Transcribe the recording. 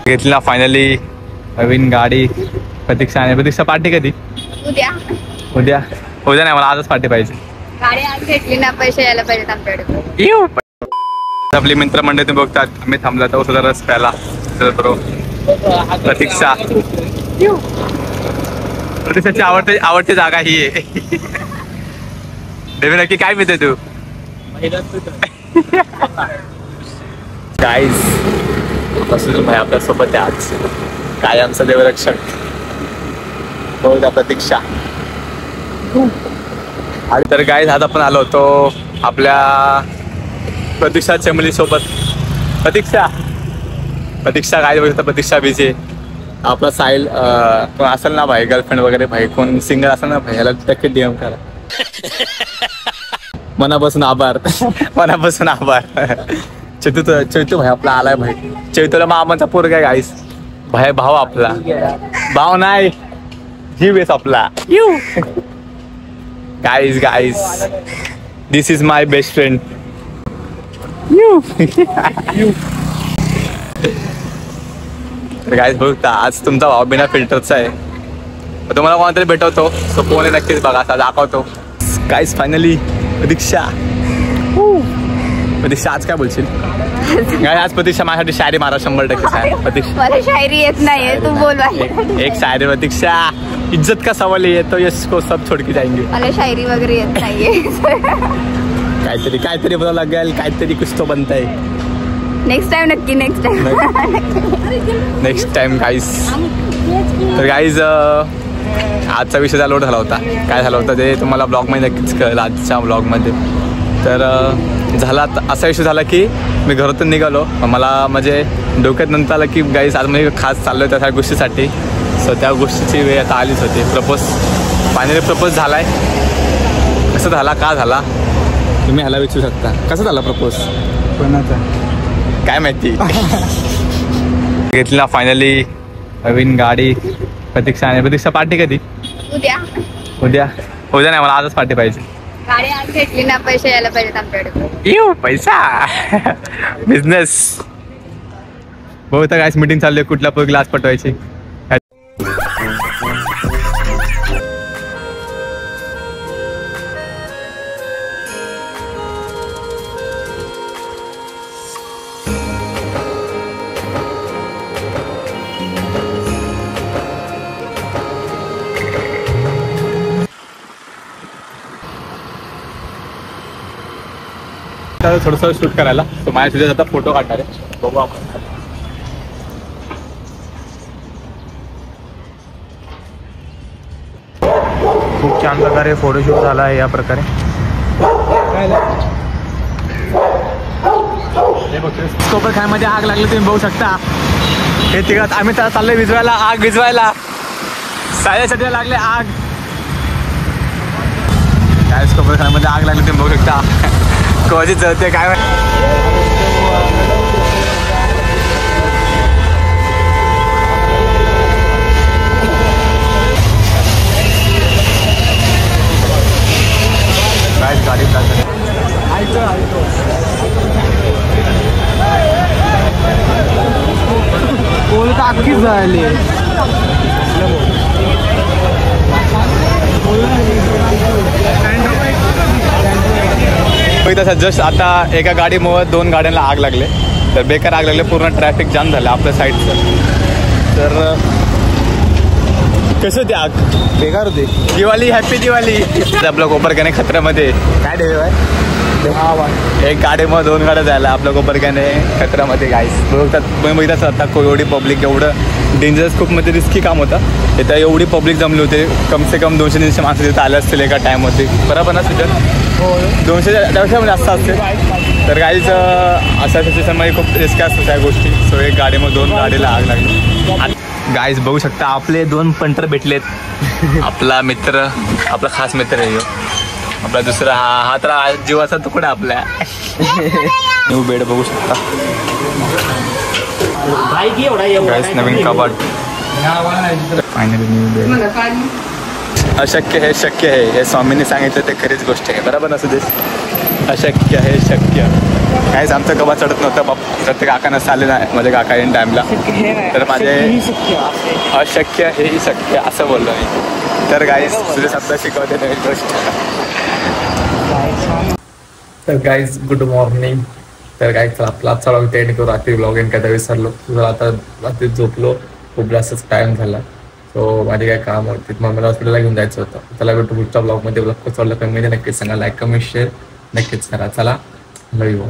घेतली ना फायनली नवीन गाडी. प्रतीक्षा पार्टी कधी? उद्या उद्या उद्या नाही, मला आजच पार्टी पाहिजे. गाडी आज घेतली ना, पैसे यायला पाहिजेत आमच्याकडे. आपली मित्र मंडळी तुम्ही बघतात, आम्ही थांबला तर सुद्धा रस प्याला. प्रतीक्षाची आवडती जागा ही आहे. देवी नक्की काय पिते तू? गाईज भाई आपल्या सोबत आहे आज, काय आमचा देवरक्षक प्रतीक्षा. आणि तर गाईज आज आपण आलो होतो आपल्या प्रतीक्षा चेमली सोबत. प्रतीक्षा काय बोलतो? प्रतीक्षा बिझी. आपला साहिल कोण असेल ना भाई, गर्लफ्रेंड वगैरे भाई कोण सिंगर असेल ना भाई, याला टक्के DM करा. मनापासून आभार. मनापासून आभार. चैतू भाई आपला आलाय भाई. चैतूला मामाचा पोरगा आहे गाईस. भाई भाव आपला, भाव नाही जीव आहेस आपला. Guys this is my best friend. Guys बघता आज तुमचा भाव बिना फिल्टरचा आहे. तुम्हाला कोणतरी भेटवतो, सो फोन नक्कीच बघा, असा दाखवतो. गाईज फायनली प्रतीक्षा आज काय बोलशील? आज प्रतीक्षा माझ्यासाठी शायरी मारा 100%. प्रतीक्षा मला शायरी येत नाहीये, तू बोल. एक शायरी. प्रतीक्षा इज्जत का सवाल है, तो इसको सब छोड़ के जाएंगे. मला शायरी वगैरे येत नाहीये. काहीतरी बोलावं लागेल, काहीतरी कुछ तो बनताय. Next time guys. तर गाईज आजचा विषय लोड झाला होता. काय झालं होतं ते तुम्हाला ब्लॉगमध्ये नक्कीच कळलं आजच्या ब्लॉगमध्ये. तर झाला असा इश्यू झाला की मी घरातून निघालो, मला म्हणजे डोक्यात नंतर आलं की गाईज आज मी खास चाललो आहे त्या गोष्टीसाठी. सो त्या गोष्टीची वेळ आता आलीच होती. फायनली प्रपोज झाला आहे. कसं झाला, का झाला तुम्ही ह्याला विचारू शकता. कसं झाला प्रपोज? कोणाचा काय माहिती. घेतली ना फायनली नवीन गाडी. प्रतीक्षा पार्टी कधी? उद्या नाही, मला आजच पार्टी पाहिजे. गाडी आज घेतली ना, पैसे यायला पाहिजेत आमच्याकडे. पैसा बिझनेस. बहुतेक आज मीटिंग चालू आहे, कुठला पोरगीला आज पटवायची. थोडंसं शूट करायला, तो माझ्या तुझ्या आता फोटो काढणार आहे. बघू आपण. खूप छान प्रकारे फोटोशूट झाला आहे. या प्रकारे कोपरखान्यामध्ये आग लागली तुम्ही बघू शकता. हे तिघात आम्ही त्याला चाललोय विजवायला, आग विजवायला. सायसाठी लागले आग. काय कोपरखान्यामध्ये आग लागली तुम्ही बघू शकता. कधी जळते काय गाडी बोलता अख्खी झाली. जस्ट आता एका गाडीमुळे 2 गाड्यांना आग लागले. तर बेकार आग लागले, पूर्ण ट्रॅफिक जाम झालं आपल्या साईडचं. तर कशी होती आग? बेकार होते. दिवाळी, हॅपी दिवाळी. आपलं कोपरखाने खतऱ्यामध्ये काय देव आहे. एक गाडीमुळे 2 गाड्या जायला आपल्या कोपरखाने खतऱ्यामध्ये. गाईस बघतात बघितच आता एवढी पब्लिक, एवढं डेंजरस, खूप म्हणजे रिस्की काम होतं. इथं एवढी पब्लिक जमली होते, कम से कम 200-300 माणसं तिथं आले असतील एका टाईममध्ये. बरोबर ना तिथं 200 त्यापेक्षा जास्त असते. तर गाईज अशा सिच्युएशनमध्ये खूप रिस्की असतं त्या गोष्टी. सो एक गाडीमध्ये 2 गाडीला आग लागली. गाईज बघू शकता आपले 2 पंटर भेटलेत. आपला मित्र, आपला खास मित्र आहे आपला दुसरा. हा तर जीवाचा तुकडा आपल्या. न्यू बेड बघू शकता गाईज, नवीन कबाड. Finally new bed. अशक्य हे शक्य आहे, हे स्वामींनी सांगितलं ते खरीच गोष्ट आहे. बरोबर नसू दे. अशक्य हे शक्य. काहीच आमचं कबा चढत नव्हतं प्रत्येक काका नसं आले नाही माझे काका इन टाईमला. तर माझे अशक्य हेही शक्य असं बोललो मी. तर गाईज तुझे शब्द शिकवते नवीन गोष्ट. तर गाईज गुड मॉर्निंग. तर गाईज आपला आजचा ब्लॉग एंड करू. रात्री ब्लॉग एंड काय विसरलो. आता रात्री झोपलो खूप जास्तच टाईम झाला. सो माझे काय काम होते मग मला हॉस्पिटलला घेऊन जायचं होतं. त्याला भेटू पुढच्या ब्लॉगमध्ये. ब्लॉग कसं वाटलं कमेंट नक्कीच सांगा. लाईक कमेंट शेअर नक्कीच करा. चला लव यू.